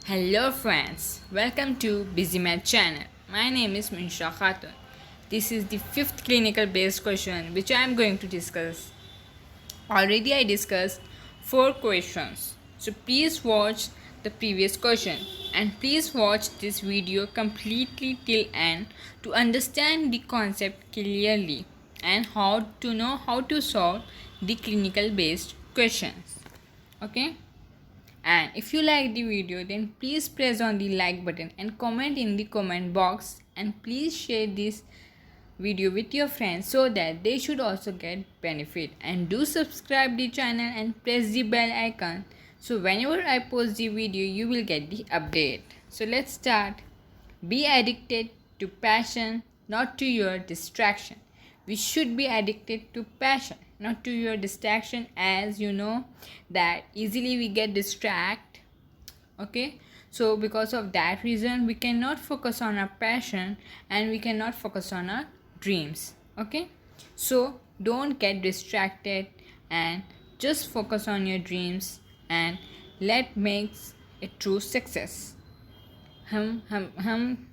Hello friends, welcome to Busy Math channel. My name is Minsha Khatun. This is the fifth clinical based question which I am going to discuss. Already I discussed 4 questions. So please watch the previous question and please watch this video completely till end to understand the concept clearly and how to know how to solve the clinical based questions. Okay? And if you like the video, then please press on the like button and comment in the comment box, and please share this video with your friends so that they should also get benefit, and do subscribe the channel and press the bell icon so whenever I post the video you will get the update. So let's start. Be addicted to passion, not to your distraction. We should be addicted to passion, not to your distraction, as you know that easily we get distracted. Okay, so because of that reason we cannot focus on our passion and we cannot focus on our dreams. Okay, so don't get distracted and just focus on your dreams and let makes a true success. हम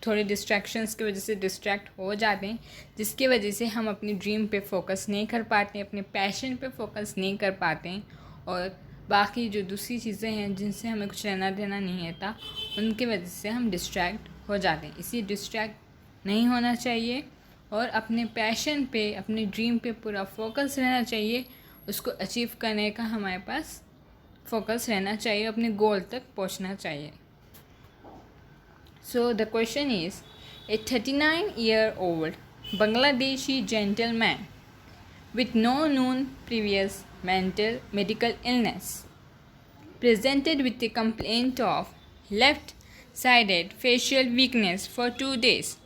थोड़े distractions की वजह से distract हो जाते हैं, जिसकी वजह से हम अपनी ड्रीम पे फोकस नहीं कर पाते, अपने पैशन पे फोकस नहीं कर पाते हैं, और बाकी जो दूसरी चीज़ें हैं जिनसे हमें कुछ लेना देना नहीं रहता उनकी वजह से हम डिस्ट्रैक्ट हो जाते हैं. इसी डिस्ट्रैक्ट नहीं होना चाहिए और अपने पैशन पे, अपनी ड्रीम पे पूरा फोकस रहना चाहिए. उसको अचीव करने का हमारे पास फोकस रहना चाहिए, अपने गोल तक पहुंचना चाहिए. So the question is, a 39-year-old Bangladeshi gentleman with no known previous medical illness presented with a complaint of left-sided facial weakness for 2 days.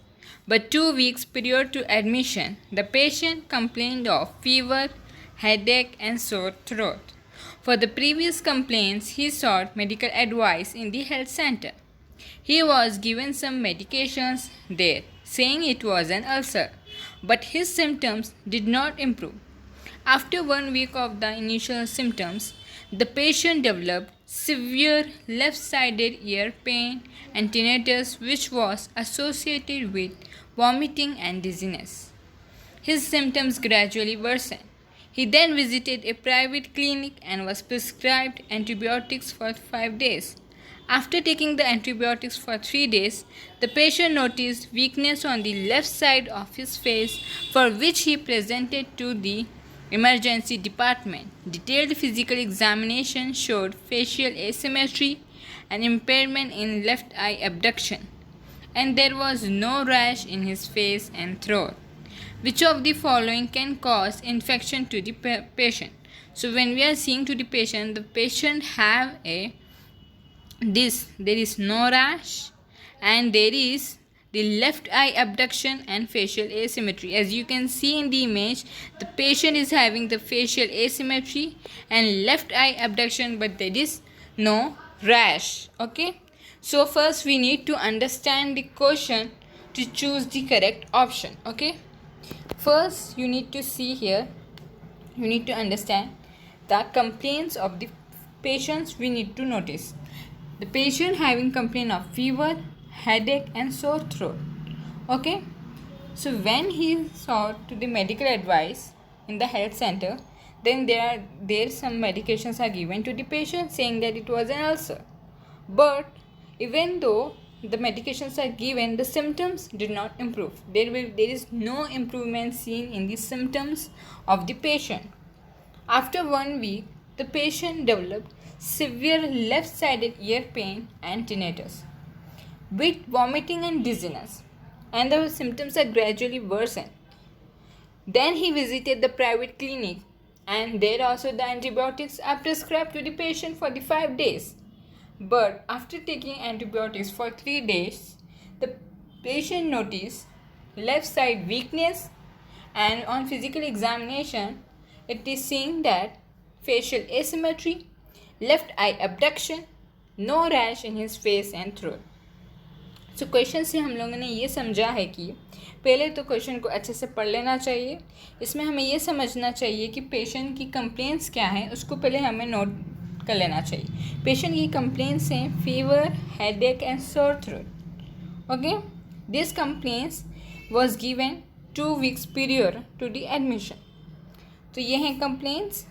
But 2 weeks prior to admission, the patient complained of fever, headache and sore throat. For the previous complaints, he sought medical advice in the health center. He was given some medications there, saying it was an ulcer, but his symptoms did not improve. After 1 week of the initial symptoms, the patient developed severe left-sided ear pain and tinnitus, which was associated with vomiting and dizziness. His symptoms gradually worsened. He then visited a private clinic and was prescribed antibiotics for 5 days. After taking the antibiotics for 3 days, the patient noticed weakness on the left side of his face, for which he presented to the emergency department. Detailed physical examination showed facial asymmetry and impairment in left eye abduction, and there was no rash in his face and throat. Which of the following can cause infection to the patient? So when we are seeing to the patient have there is no rash, and there is the left eye abduction and facial asymmetry. As you can see in the image, the patient is having the facial asymmetry and left eye abduction, but there is no rash. Okay, so first we need to understand the question to choose the correct option. Okay, first you need to see here, you need to understand the complaints of the patients. We need to notice the patient having complaint of fever, headache and sore throat. Okay, so when he sought to the medical advice in the health center, then there some medications are given to the patient saying that it was an ulcer. But even though the medications are given, the symptoms did not improve. There is no improvement seen in the symptoms of the patient. After 1 week, the patient developed severe left-sided ear pain and tinnitus with vomiting and dizziness, and the symptoms are gradually worsened. Then he visited the private clinic, and there also the antibiotics are prescribed to the patient for the 5 days. But after taking antibiotics for 3 days, the patient noticed left side weakness, and on physical examination it is seen that facial asymmetry, left eye abduction, no rash in his face and throat. So question से हम लोगों ने ये समझा है कि पहले तो क्वेश्चन को अच्छे से पढ़ लेना चाहिए. इसमें हमें ये समझना चाहिए कि पेशेंट की कंप्लेंट्स क्या हैं, उसको पहले हमें नोट कर लेना चाहिए। पेशेंट की कंप्लेंट्स हैं fever, headache and sore throat. Okay, this complaints was given 2 weeks period to the admission. तो ये हैं कंप्लेंट्स।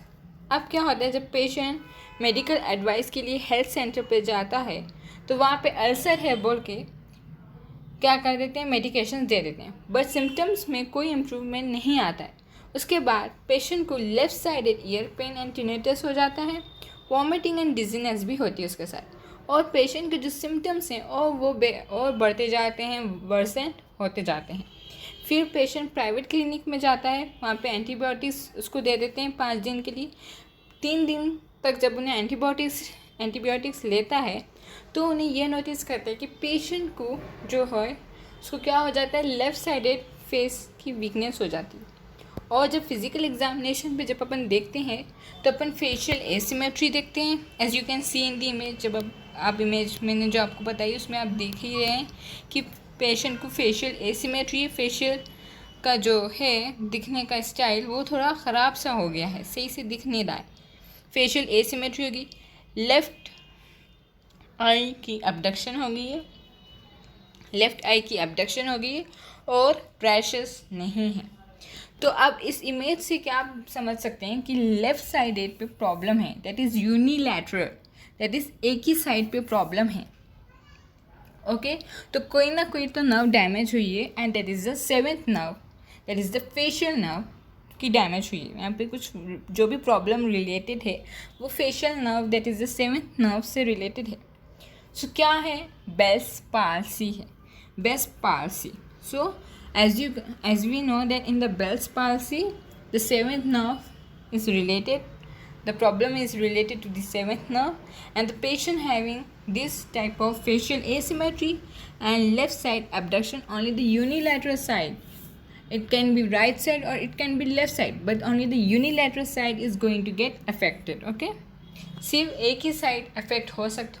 अब क्या होता है, जब पेशेंट मेडिकल एडवाइस के लिए हेल्थ सेंटर पे जाता है तो वहाँ पे अल्सर है बोल के क्या कर देते हैं, मेडिकेशन दे देते हैं, बट सिम्टम्स में कोई इम्प्रूवमेंट नहीं आता है। उसके बाद पेशेंट को left sided ear pain and tinnitus हो जाता है, वॉमिटिंग एंड डिजीनेस भी होती है उसके साथ, और पेशेंट के जो सिम्टम्स हैं और वो और बढ़ते जाते हैं, वर्सेंट होते जाते हैं। फिर पेशेंट प्राइवेट क्लिनिक में जाता है, वहाँ पे एंटीबायोटिक्स उसको दे देते हैं 5 दिन के लिए। 3 दिन तक जब उन्हें एंटीबायोटिक्स लेता है तो उन्हें ये नोटिस करता है कि पेशेंट को जो है उसको क्या हो जाता है, लेफ़्ट साइडेड फेस की वीकनेस हो जाती है। और जब फिज़िकल एग्जामिनेशन पे जब अपन देखते हैं तो अपन फेशियल एसिमेट्री देखते हैं, as you can see in the image. जब आप इमेज मैंने जो आपको बताई उसमें आप देख ही रहे हैं कि पेशेंट को फेशियल एसिमेट्री, फेशियल का जो है दिखने का स्टाइल वो थोड़ा ख़राब सा हो गया है, सही से दिख नहीं रहा है। फेशियल एसिमेट्री होगी, लेफ़्ट आई की अबडक्शन हो गई है, लेफ़्ट आई की अबडक्शन हो गई है और क्रैशेस नहीं है। तो अब इस इमेज से क्या आप समझ सकते हैं कि लेफ़्ट साइडेड पे प्रॉब्लम है, that is unilateral, that is एक ही साइड पे प्रॉब्लम है। ओके, तो कोई ना कोई तो नर्व डैमेज हुई है and that is the 7th nerve, that is the facial nerve की डैमेज हुई है। यहाँ पे कुछ जो भी प्रॉब्लम रिलेटेड है वो facial nerve that is the 7th nerve से रिलेटेड है। सो क्या है, बेल्स पाल्सी है, Bell's palsy. So as we know that in the Bell's palsy the 7th nerve is related, the problem is related to the 7th nerve, and the patient having this type of facial asymmetry and left side abduction, only the unilateral side, it can be right side or it can be left side, but only the unilateral side is going to get affected. Okay, सिर्फ एक ही side affect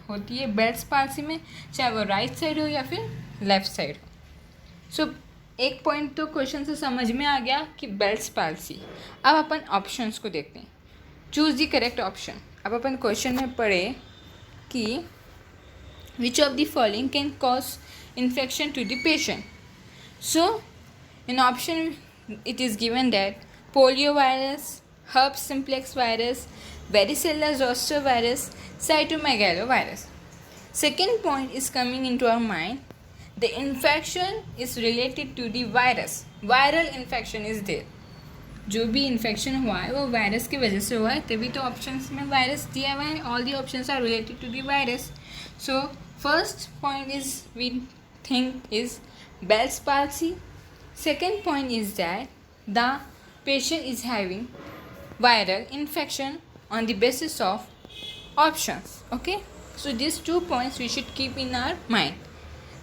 होती है Bell's palsy में, चाहे वो right side हो या फिर लेफ्ट साइड हो। सो एक पॉइंट तो क्वेश्चन से समझ में आ गया कि बेल्स पाल्सी। अब अपन ऑप्शंस को देखते हैं, चूज़ द करेक्ट ऑप्शन। अब अपन क्वेश्चन में पढ़े कि which of the following can cause infection to the patient. So in option it is given that polio virus, herpes simplex virus, varicella zoster virus, cytomegalovirus. Second point is coming into our mind, the infection is related to the virus, viral infection is there, जो भी infection हुआ है वो virus की वजह से हुआ है, तभी तो ऑप्शंस में वायरस दिया हुआ है, all the options are related to the virus. So first point is we think is Bell's palsy. Second point is that the patient is having viral infection on the basis of options. Okay, so these 2 points we should keep in our mind.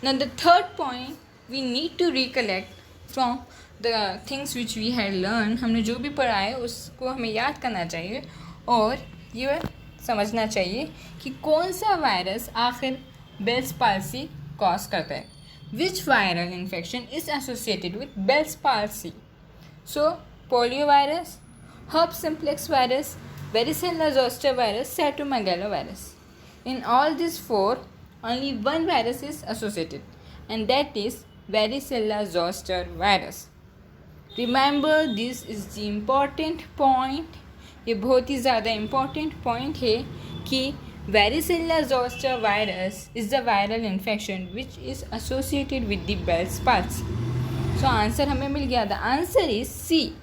Now the third point we need to recollect from the things which we had learned. हमने जो भी पढ़ा है उसको हमें याद करना चाहिए और ये समझना चाहिए कि कौन सा वायरस आखिर बेल्स पाल्सी कॉज करता है. Which viral infection is associated with Bell's palsy? So, poliovirus, herpes simplex virus, varicella zoster virus, cytomegalovirus. In all these 4, only one virus is associated, and that is varicella zoster virus. Remember, this is the important point. ये बहुत ही ज़्यादा important point है कि varicella zoster virus is the viral infection which is associated with the Bell's palsy. So answer हमें मिल गया. The answer is C.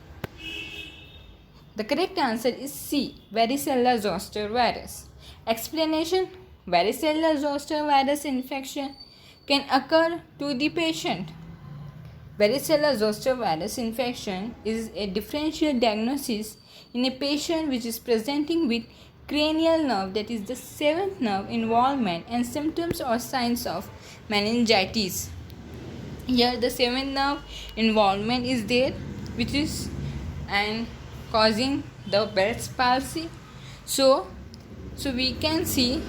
The correct answer is C, varicella zoster virus. Explanation: varicella zoster virus infection can occur to the patient. Varicella zoster virus infection is a differential diagnosis in a patient which is presenting with cranial nerve, that is the 7th nerve involvement, and symptoms or signs of meningitis. Here the 7th nerve involvement is there, which is and causing the Bell's palsy. So we can see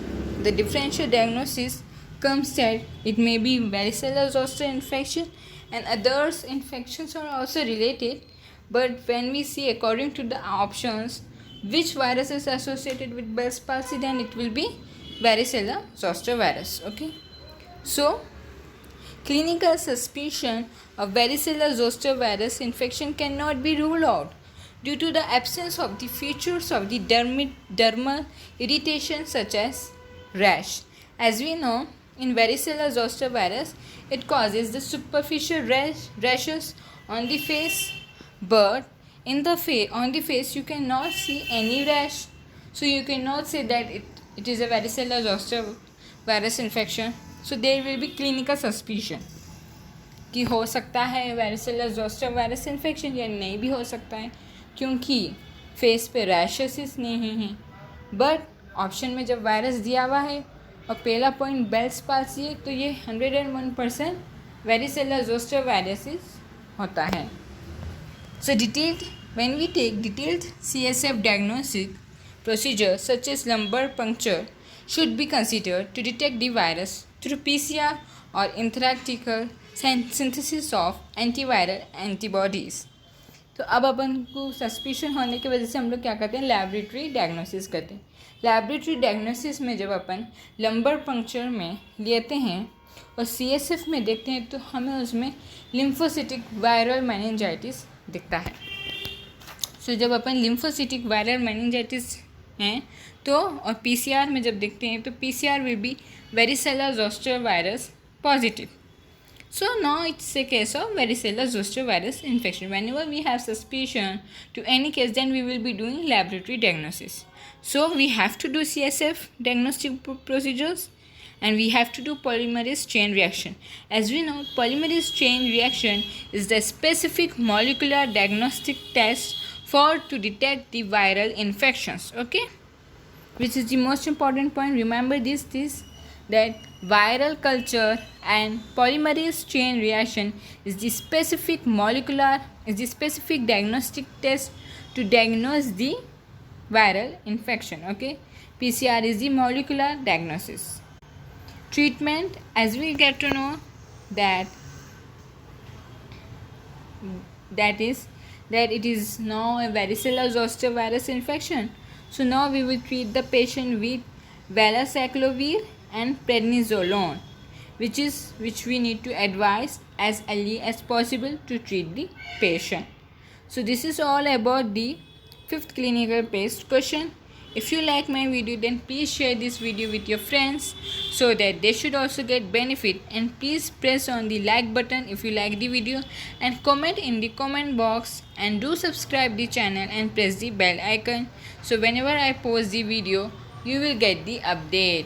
the differential diagnosis comes that it may be varicella zoster infection, and others infections are also related. But when we see according to the options, which virus is associated with Bell's palsy, then it will be varicella zoster virus. Okay, so clinical suspicion of varicella zoster virus infection cannot be ruled out due to the absence of the features of the dermal irritation such as rash. As we know, in varicella zoster virus, it causes the superficial rashes on the face, but on the face you cannot see any rash, so you cannot say that it is a varicella zoster virus infection. So there will be clinical suspicion कि हो सकता है varicella zoster virus infection या नहीं भी हो सकता है, क्योंकि फेस पे रैशेस नहीं हैं. बट ऑप्शन में जब वायरस दिया हुआ है और पहला पॉइंट बेल्स पाल्सी है, तो ये 101% varicella zoster viruses होता है. So when we take detailed CSF diagnostic procedures such as lumbar puncture should be considered to detect the virus through PCR or interactical synthesis of antiviral antibodies. तो अब अपन को suspicion होने की वजह से हम लोग क्या करते हैं, लैबोरेटरी डायग्नोसिस करते हैं. लैबोरेटरी डायग्नोसिस में जब अपन लंबर पंक्चर में लेते हैं और CSF में देखते हैं, तो हमें उसमें लिम्फोसिटिक वायरल मेनिंजाइटिस दिखता है. सो जब अपन लिम्फोसिटिक वायरल मेनिंजाइटिस हैं तो और PCR में जब देखते हैं तो PCR will be varicella zoster virus positive. So now it's a case of varicella zoster virus infection. Whenever we have suspicion to any case, then we will be doing laboratory diagnosis. So we have to do CSF diagnostic procedures, and we have to do polymerase chain reaction. As we know, polymerase chain reaction is the specific molecular diagnostic test for to detect the viral infections. Okay, which is the most important point. Remember this that viral culture and polymerase chain reaction is the specific diagnostic test to diagnose the viral infection. Okay, PCR is the molecular diagnosis. Treatment, as we get to know that it is now a varicella zoster virus infection. So now we will treat the patient with valacyclovir and prednisolone, which we need to advise as early as possible to treat the patient. So this is all about the 5th clinical based question. If you like my video, then please share this video with your friends so that they should also get benefit, and please press on the like button if you like the video, and comment in the comment box, and do subscribe the channel and press the bell icon, so whenever I post the video you will get the update.